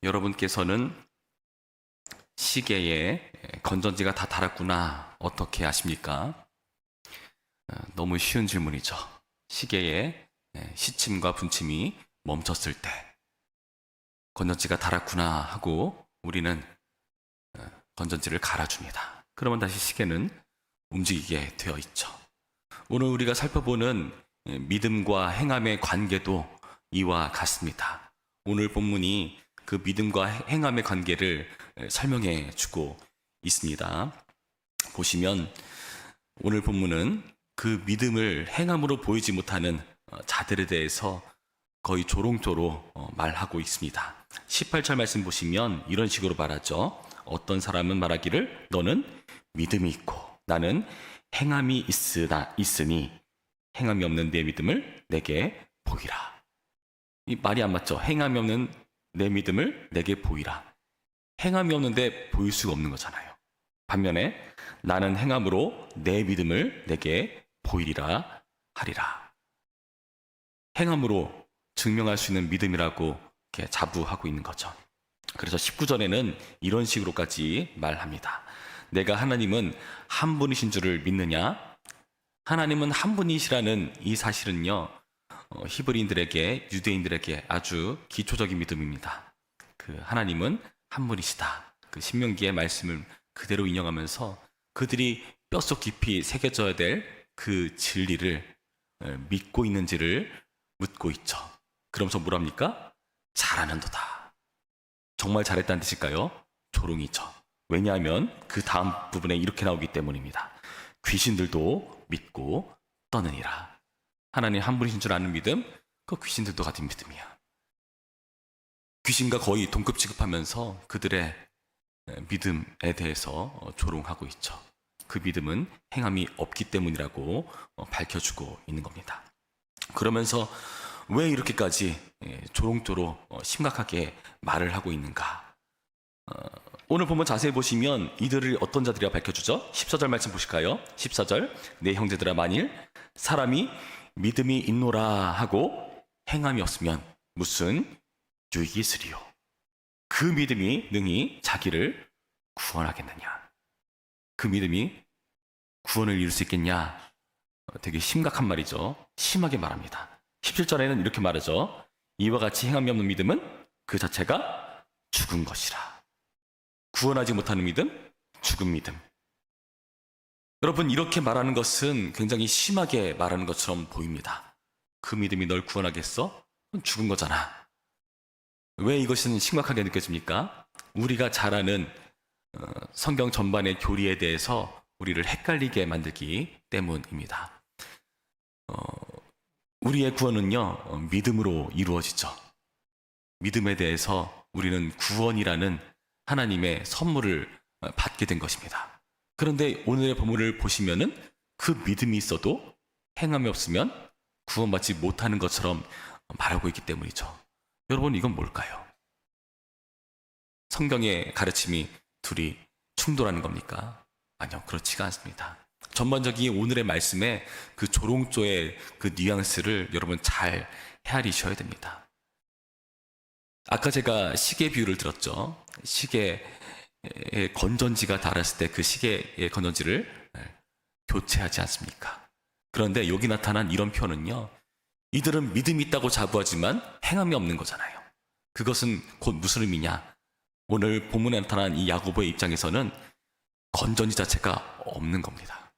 여러분께서는 시계에 건전지가 다 닳았구나 어떻게 아십니까? 너무 쉬운 질문이죠. 시계에 시침과 분침이 멈췄을 때 건전지가 닳았구나 하고 우리는 건전지를 갈아줍니다. 그러면 다시 시계는 움직이게 되어 있죠. 오늘 우리가 살펴보는 믿음과 행함의 관계도 이와 같습니다. 오늘 본문이 그 믿음과 행함의 관계를 설명해 주고 있습니다. 보시면 오늘 본문은 그 믿음을 행함으로 보이지 못하는 자들에 대해서 거의 조롱조로 말하고 있습니다. 18절 말씀 보시면 이런 식으로 말하죠. 어떤 사람은 말하기를 너는 믿음이 있고 나는 행함이 있으니 행함이 없는 내 믿음을 내게 보이라. 이 말이 안 맞죠? 행함이 없는 내 믿음을 내게 보이라. 행함이 없는데 보일 수가 없는 거잖아요. 반면에 나는 행함으로 내 믿음을 내게 보이리라 하리라. 행함으로 증명할 수 있는 믿음이라고 이렇게 자부하고 있는 거죠. 그래서 19절에는 이런 식으로까지 말합니다. 내가 하나님은 한 분이신 줄을 믿느냐? 하나님은 한 분이시라는 이 사실은요, 히브리인들에게, 유대인들에게 아주 기초적인 믿음입니다. 그 하나님은 한 분이시다. 그 신명기의 말씀을 그대로 인용하면서 그들이 뼛속 깊이 새겨져야 될 그 진리를 믿고 있는지를 묻고 있죠. 그러면서 뭐랍니까? 잘하는도다. 정말 잘했다는 뜻일까요? 조롱이죠. 왜냐하면 그 다음 부분에 이렇게 나오기 때문입니다. 귀신들도 믿고 떠느니라. 하나님 한 분이신 줄 아는 믿음, 그 귀신들도 같은 믿음이야. 귀신과 거의 동급 취급하면서 그들의 믿음에 대해서 조롱하고 있죠. 그 믿음은 행함이 없기 때문이라고 밝혀주고 있는 겁니다. 그러면서 왜 이렇게까지 조롱조로 심각하게 말을 하고 있는가? 오늘 보면 자세히 보시면 이들을 어떤 자들이라 밝혀주죠? 14절 말씀 보실까요? 14절 내 형제들아 만일 사람이 믿음이 있노라 하고 행함이 없으면 무슨 유익이 있으리요? 그 믿음이 능히 자기를 구원하겠느냐? 그 믿음이 구원을 이룰 수 있겠냐? 되게 심각한 말이죠. 심하게 말합니다. 17절에는 이렇게 말하죠. 이와 같이 행함이 없는 믿음은 그 자체가 죽은 것이라. 구원하지 못하는 믿음, 죽은 믿음. 여러분, 이렇게 말하는 것은 굉장히 심하게 말하는 것처럼 보입니다. 그 믿음이 널 구원하겠어? 그건 죽은 거잖아. 왜 이것은 심각하게 느껴집니까? 우리가 잘 아는 성경 전반의 교리에 대해서 우리를 헷갈리게 만들기 때문입니다. 우리의 구원은요, 믿음으로 이루어지죠. 믿음에 대해서 우리는 구원이라는 하나님의 선물을 받게 된 것입니다. 그런데 오늘의 본문을 보시면은 그 믿음이 있어도 행함이 없으면 구원받지 못하는 것처럼 말하고 있기 때문이죠. 여러분, 이건 뭘까요? 성경의 가르침이 둘이 충돌하는 겁니까? 아니요, 그렇지가 않습니다. 전반적인 오늘의 말씀에 그 조롱조의 그 뉘앙스를 여러분 잘 헤아리셔야 됩니다. 아까 제가 시계 비유를 들었죠. 시계의 건전지가 닳았을 때 그 시계의 건전지를 교체하지 않습니까? 그런데 여기 나타난 이런 표현은요, 이들은 믿음이 있다고 자부하지만 행함이 없는 거잖아요. 그것은 곧 무슨 의미냐? 오늘 본문에 나타난 이 야고보의 입장에서는 건전지 자체가 없는 겁니다.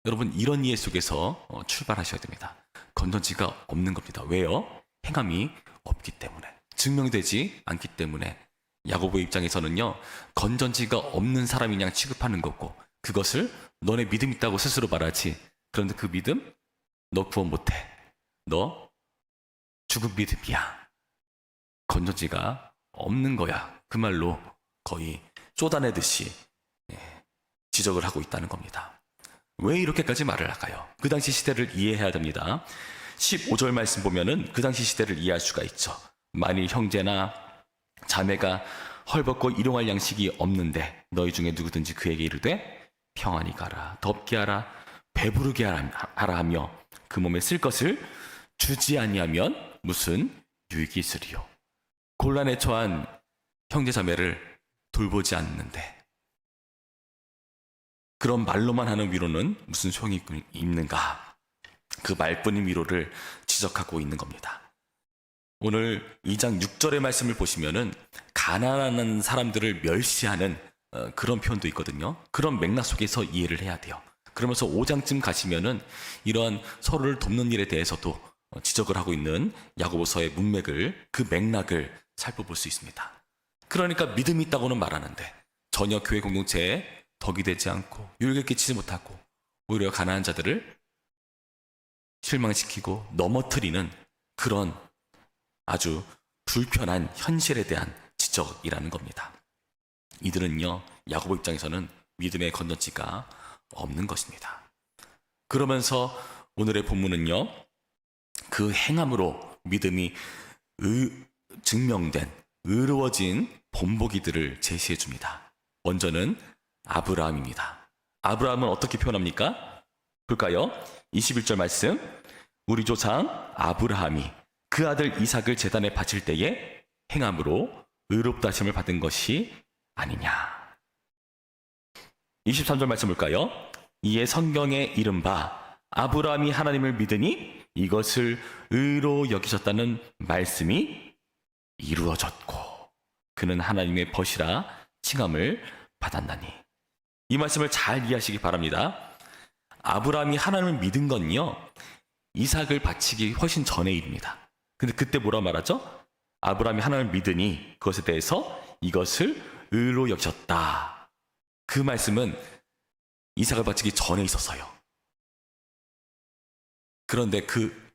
여러분, 이런 이해 속에서 출발하셔야 됩니다. 건전지가 없는 겁니다. 왜요? 행함이 없기 때문에, 증명되지 않기 때문에. 야고보의 입장에서는요, 건전지가 없는 사람이냐 취급하는 거고, 그것을 너네 믿음 있다고 스스로 말하지. 그런데 그 믿음 너 구원 못해. 너 죽은 믿음이야. 건전지가 없는 거야. 그 말로 거의 쏟아내듯이 지적을 하고 있다는 겁니다. 왜 이렇게까지 말을 할까요? 그 당시 시대를 이해해야 됩니다. 15절 말씀 보면은 그 당시 시대를 이해할 수가 있죠. 만일 형제나 자매가 헐벗고 일용할 양식이 없는데 너희 중에 누구든지 그에게 이르되 평안히 가라, 덥게 하라, 배부르게 하라 하며 그 몸에 쓸 것을 주지 아니하면 무슨 유익이 있으리요? 곤란에 처한 형제자매를 돌보지 않는데 그런 말로만 하는 위로는 무슨 소용이 있는가? 그 말뿐인 위로를 지적하고 있는 겁니다. 오늘 2장 6절의 말씀을 보시면은 가난한 사람들을 멸시하는 그런 표현도 있거든요. 그런 맥락 속에서 이해를 해야 돼요. 그러면서 5장쯤 가시면은 이러한 서로를 돕는 일에 대해서도 지적을 하고 있는 야고보서의 문맥을, 그 맥락을 살펴볼 수 있습니다. 그러니까 믿음이 있다고는 말하는데 전혀 교회 공동체에 덕이 되지 않고 유익을 끼치지 못하고 오히려 가난한 자들을 실망시키고 넘어뜨리는 그런 아주 불편한 현실에 대한 지적이라는 겁니다. 이들은요, 야고보 입장에서는 믿음의 건전지가 없는 것입니다. 그러면서 오늘의 본문은요, 그 행함으로 믿음이 증명된, 의로워진 본보기들을 제시해 줍니다. 먼저는 아브라함입니다. 아브라함은 어떻게 표현합니까? 볼까요? 21절 말씀. 우리 조상 아브라함이 그 아들 이삭을 제단에 바칠 때에 행함으로 의롭다 하심을 받은 것이 아니냐. 23절 말씀 볼까요? 이에 성경에 이른바 아브라함이 하나님을 믿으니 이것을 의로 여기셨다는 말씀이 이루어졌고 그는 하나님의 벗이라 칭함을 받았나니. 이 말씀을 잘 이해하시기 바랍니다. 아브라함이 하나님을 믿은 건요, 이삭을 바치기 훨씬 전의 일입니다. 근데 그때 뭐라 말하죠? 아브라함이 하나님을 믿으니 그것에 대해서 이것을 의로 여기셨다. 그 말씀은 이삭을 바치기 전에 있었어요. 그런데 그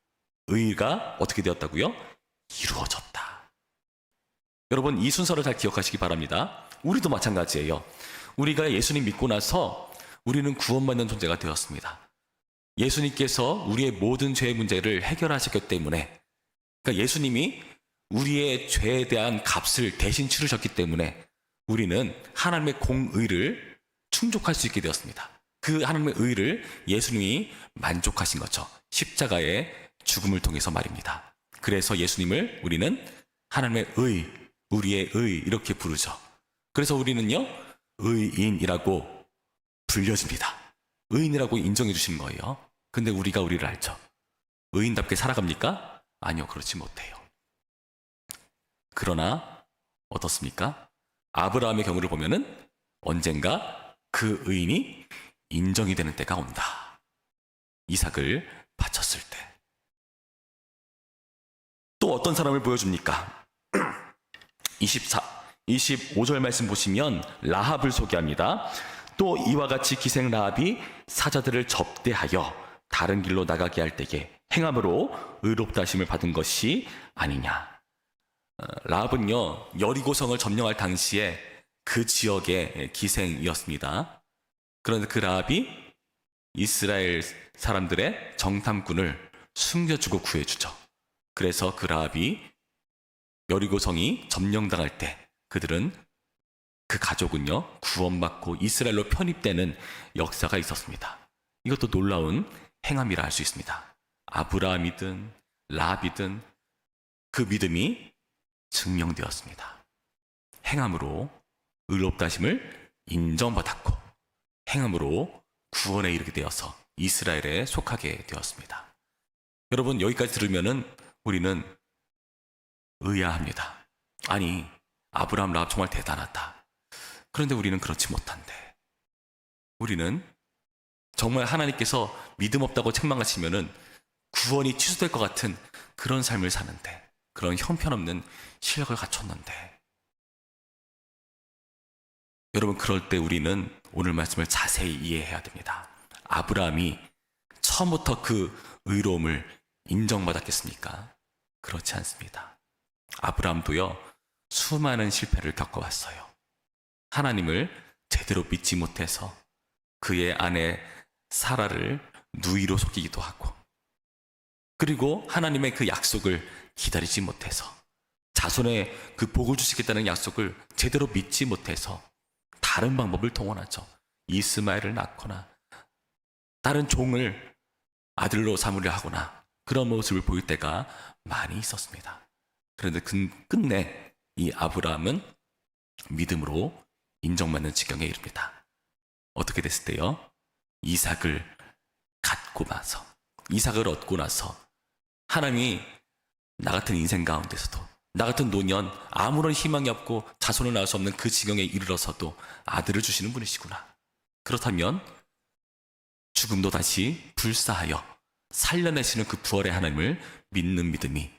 의가 어떻게 되었다고요? 이루어졌다. 여러분, 이 순서를 잘 기억하시기 바랍니다. 우리도 마찬가지예요. 우리가 예수님 믿고 나서 우리는 구원받는 존재가 되었습니다. 예수님께서 우리의 모든 죄의 문제를 해결하셨기 때문에, 그러니까 예수님이 우리의 죄에 대한 값을 대신 치르셨기 때문에 우리는 하나님의 공의를 충족할 수 있게 되었습니다. 그 하나님의 의를 예수님이 만족하신 거죠. 십자가의 죽음을 통해서 말입니다. 그래서 예수님을 우리는 하나님의 의, 우리의 의 이렇게 부르죠. 그래서 우리는요, 의인이라고 불려집니다. 의인이라고 인정해 주신 거예요. 근데 우리가 우리를 알죠. 의인답게 살아갑니까? 아니요, 그렇지 못해요. 그러나 어떻습니까? 아브라함의 경우를 보면은 언젠가 그 의인이 인정이 되는 때가 온다. 이삭을 바쳤을 때. 또 어떤 사람을 보여줍니까? 25절 말씀 보시면 라합을 소개합니다. 또 이와 같이 기생 라합이 사자들을 접대하여 다른 길로 나가게 할 때에 행함으로 의롭다 하심을 받은 것이 아니냐. 라합은요, 여리고성을 점령할 당시에 그 지역의 기생이었습니다. 그런데 그 라합이 이스라엘 사람들의 정탐꾼을 숨겨주고 구해주죠. 그래서 그 라합이 여리고성이 점령당할 때 그들은, 그 가족은요, 구원받고 이스라엘로 편입되는 역사가 있었습니다. 이것도 놀라운 행함이라 할 수 있습니다. 아브라함이든 라합이든 그 믿음이 증명되었습니다. 행함으로 의롭다 하심을 인정받았고 행함으로 구원에 이르게 되어서 이스라엘에 속하게 되었습니다. 여러분, 여기까지 들으면은 우리는 의아합니다. 아니, 아브라함 라합 정말 대단하다. 그런데 우리는 그렇지 못한데, 우리는 정말 하나님께서 믿음 없다고 책망하시면은 구원이 취소될 것 같은 그런 삶을 사는데, 그런 형편없는 실력을 갖췄는데, 여러분, 그럴 때 우리는 오늘 말씀을 자세히 이해해야 됩니다. 아브라함이 처음부터 그 의로움을 인정받았겠습니까? 그렇지 않습니다. 아브라함도요, 수많은 실패를 겪어왔어요. 하나님을 제대로 믿지 못해서 그의 아내 사라를 누이로 속이기도 하고, 그리고 하나님의 그 약속을 기다리지 못해서, 자손의 그 복을 주시겠다는 약속을 제대로 믿지 못해서 다른 방법을 동원하죠. 이스마엘을 낳거나 다른 종을 아들로 삼으려 하거나 그런 모습을 보일 때가 많이 있었습니다. 그런데 끝내 이 아브라함은 믿음으로 인정받는 지경에 이릅니다. 어떻게 됐을 때요? 이삭을 얻고 나서 하나님이 나 같은 인생 가운데서도, 나 같은 노년, 아무런 희망이 없고 자손을 낳을 수 없는 그 지경에 이르러서도 아들을 주시는 분이시구나. 그렇다면 죽음도 다시 불사하여 살려내시는 그 부활의 하나님을 믿는 믿음이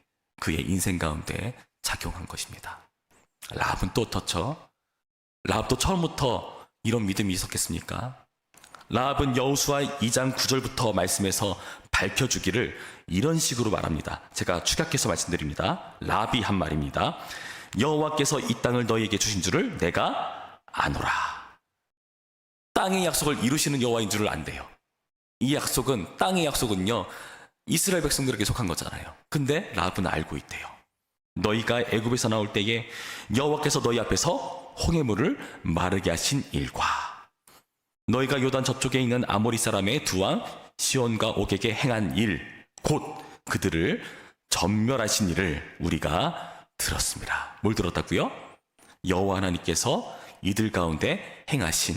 그의 인생 가운데 작용한 것입니다. 라합은 또 어떻죠? 라합도 처음부터 이런 믿음이 있었겠습니까? 라합은 여호수아 2장 9절부터 말씀에서 밝혀주기를 이런 식으로 말합니다. 제가 축약해서 말씀드립니다. 라합이 한 말입니다. 여호와께서 이 땅을 너희에게 주신 줄을 내가 아노라. 땅의 약속을 이루시는 여호와인 줄을 안대요. 이 약속은, 땅의 약속은요, 이스라엘 백성들에게 속한 거잖아요. 근데 라합은 알고 있대요. 너희가 애굽에서 나올 때에 여호와께서 너희 앞에서 홍해물을 마르게 하신 일과 너희가 요단 저쪽에 있는 아모리 사람의 두 왕 시온과 옥에게 행한 일, 곧 그들을 전멸하신 일을 우리가 들었습니다. 뭘 들었다고요? 여호와 하나님께서 이들 가운데 행하신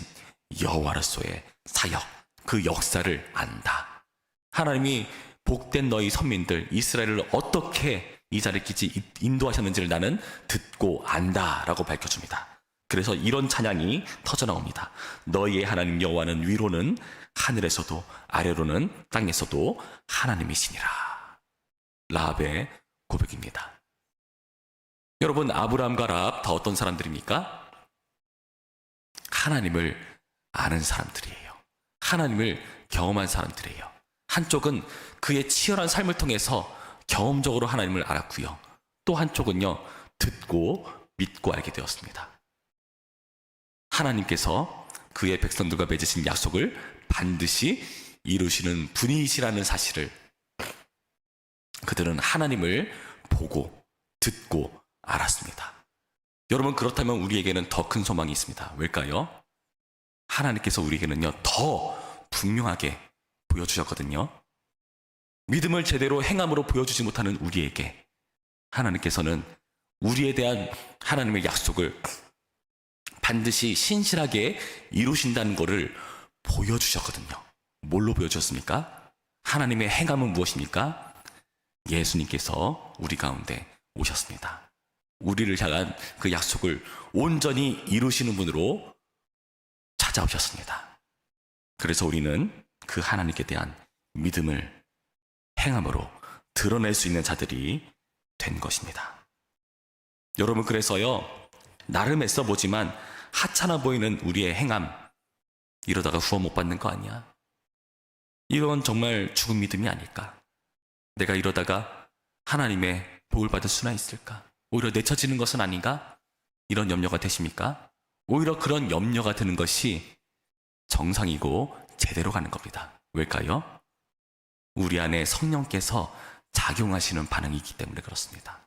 여호와로서의 사역, 그 역사를 안다. 하나님이 복된 너희 선민들 이스라엘을 어떻게 이 자리까지 인도하셨는지를 나는 듣고 안다라고 밝혀줍니다. 그래서 이런 찬양이 터져나옵니다. 너희의 하나님 여호와는 위로는 하늘에서도 아래로는 땅에서도 하나님이시니라. 라합의 고백입니다. 여러분, 아브라함과 라합 다 어떤 사람들입니까? 하나님을 아는 사람들이에요. 하나님을 경험한 사람들이에요. 한쪽은 그의 치열한 삶을 통해서 경험적으로 하나님을 알았고요. 또 한쪽은요, 듣고 믿고 알게 되었습니다. 하나님께서 그의 백성들과 맺으신 약속을 반드시 이루시는 분이시라는 사실을 그들은 하나님을 보고 듣고 알았습니다. 여러분, 그렇다면 우리에게는 더 큰 소망이 있습니다. 왜일까요? 하나님께서 우리에게는요, 더 분명하게 보여주셨거든요. 믿음을 제대로 행함으로 보여주지 못하는 우리에게 하나님께서는 우리에 대한 하나님의 약속을 반드시 신실하게 이루신다는 것을 보여주셨거든요. 뭘로 보여주셨습니까? 하나님의 행함은 무엇입니까? 예수님께서 우리 가운데 오셨습니다. 우리를 향한 그 약속을 온전히 이루시는 분으로 찾아오셨습니다. 그래서 우리는 그 하나님께 대한 믿음을 행함으로 드러낼 수 있는 자들이 된 것입니다. 여러분, 그래서요, 나름 애써보지만 하찮아 보이는 우리의 행함, 이러다가 후원 못 받는 거 아니야? 이건 정말 죽은 믿음이 아닐까? 내가 이러다가 하나님의 복을 받을 수나 있을까? 오히려 내쳐지는 것은 아닌가? 이런 염려가 되십니까? 오히려 그런 염려가 드는 것이 정상이고 제대로 가는 겁니다. 왜일까요? 우리 안에 성령께서 작용하시는 반응이기 때문에 그렇습니다.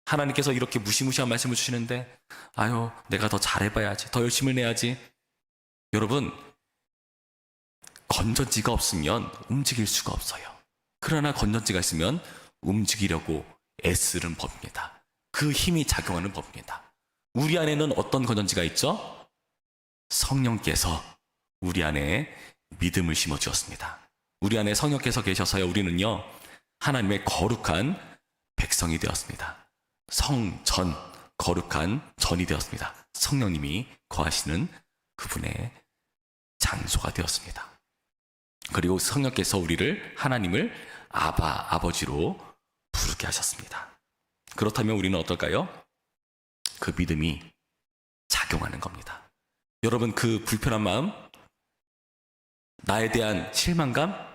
하나님께서 이렇게 무시무시한 말씀을 주시는데, 아유, 내가 더 잘해봐야지, 더 열심을 내야지. 여러분, 건전지가 없으면 움직일 수가 없어요. 그러나 건전지가 있으면 움직이려고 애쓰는 법입니다. 그 힘이 작용하는 법입니다. 우리 안에는 어떤 건전지가 있죠? 성령께서 우리 안에 믿음을 심어주었습니다. 우리 안에 성령께서 계셔서요, 우리는요, 하나님의 거룩한 백성이 되었습니다. 성전, 거룩한 전이 되었습니다. 성령님이 거하시는 그분의 장소가 되었습니다. 그리고 성령께서 우리를, 하나님을 아버지로 부르게 하셨습니다. 그렇다면 우리는 어떨까요? 그 믿음이 작용하는 겁니다. 여러분, 그 불편한 마음, 나에 대한 실망감,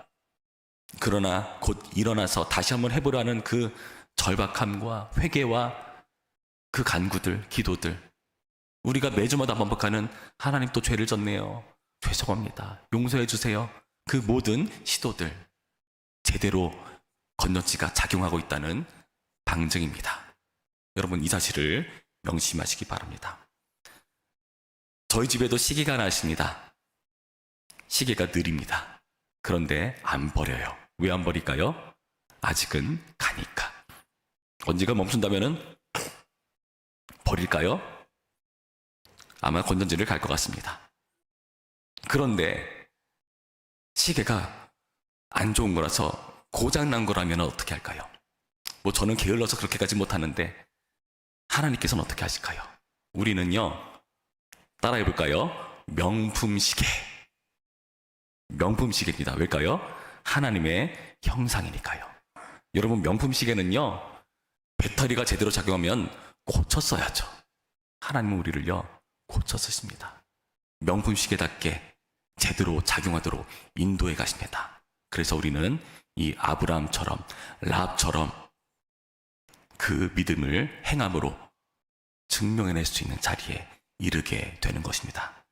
그러나 곧 일어나서 다시 한번 해보려 하는 그 절박함과 회개와 그 간구들, 기도들, 우리가 매주마다 반복하는 하나님 또 죄를 졌네요, 죄송합니다, 용서해 주세요, 그 모든 시도들 제대로 건전지가 작용하고 있다는 방증입니다. 여러분, 이 사실을 명심하시기 바랍니다. 저희 집에도 시계가 하나 있습니다. 시계가 느립니다. 그런데 안 버려요. 왜 안 버릴까요? 아직은 가니까. 언제가 멈춘다면은 버릴까요? 아마 건전지를 갈 것 같습니다. 그런데 시계가 안 좋은 거라서 고장난 거라면 어떻게 할까요? 뭐 저는 게을러서 그렇게까지 못하는데 하나님께서는 어떻게 하실까요? 우리는요, 따라해볼까요? 명품 시계. 명품 시계입니다. 왜일까요? 하나님의 형상이니까요. 여러분, 명품 시계는요, 배터리가 제대로 작용하면 고쳐 써야죠. 하나님은 우리를요, 고쳐 쓰십니다. 명품 시계답게 제대로 작용하도록 인도해 가십니다. 그래서 우리는 이 아브라함처럼, 라합처럼 그 믿음을 행함으로 증명해낼 수 있는 자리에 이르게 되는 것입니다.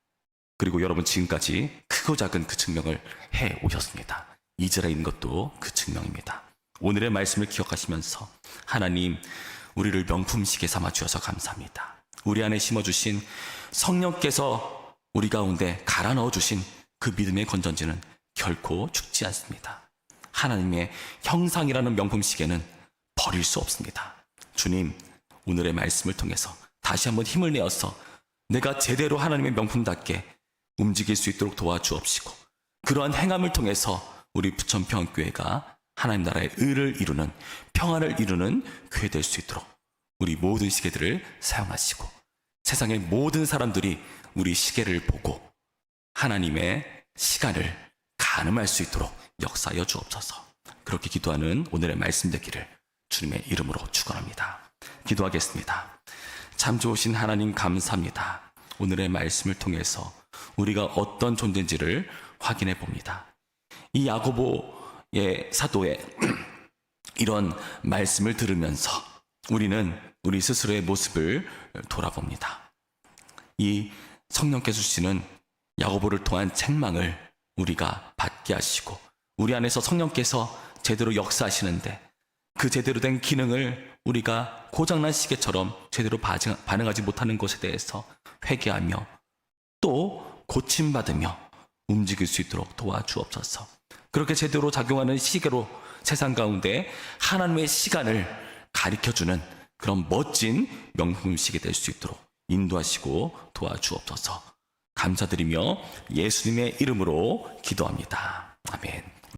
그리고 여러분, 지금까지 크고 작은 그 증명을 해 오셨습니다. 이스라엘에 있는 것도 그 증명입니다. 오늘의 말씀을 기억하시면서 하나님, 우리를 명품 시계 삼아 주셔서 감사합니다. 우리 안에 심어주신 성령께서 우리 가운데 갈아 넣어주신 그 믿음의 건전지는 결코 죽지 않습니다. 하나님의 형상이라는 명품 시계는 버릴 수 없습니다. 주님, 오늘의 말씀을 통해서 다시 한번 힘을 내어서 내가 제대로 하나님의 명품답게 움직일 수 있도록 도와주옵시고, 그러한 행함을 통해서 우리 부천평안교회가 하나님 나라의 의를 이루는, 평안을 이루는 교회 될 수 있도록 우리 모든 시계들을 사용하시고, 세상의 모든 사람들이 우리 시계를 보고 하나님의 시간을 가늠할 수 있도록 역사하여 주옵소서. 그렇게 기도하는 오늘의 말씀 되기를 주님의 이름으로 축원합니다. 기도하겠습니다. 참 좋으신 하나님, 감사합니다. 오늘의 말씀을 통해서 우리가 어떤 존재인지를 확인해 봅니다. 이 야고보의 사도의 이런 말씀을 들으면서 우리는 우리 스스로의 모습을 돌아봅니다. 이 성령께서 주시는 야고보를 통한 책망을 우리가 받게 하시고, 우리 안에서 성령께서 제대로 역사하시는데 그 제대로 된 기능을 우리가 고장난 시계처럼 제대로 반응하지 못하는 것에 대해서 회개하며 또 고침받으며 움직일 수 있도록 도와주옵소서. 그렇게 제대로 작용하는 시계로 세상 가운데 하나님의 시간을 가리켜주는 그런 멋진 명품 시계 될 수 있도록 인도하시고 도와주옵소서. 감사드리며 예수님의 이름으로 기도합니다. 아멘.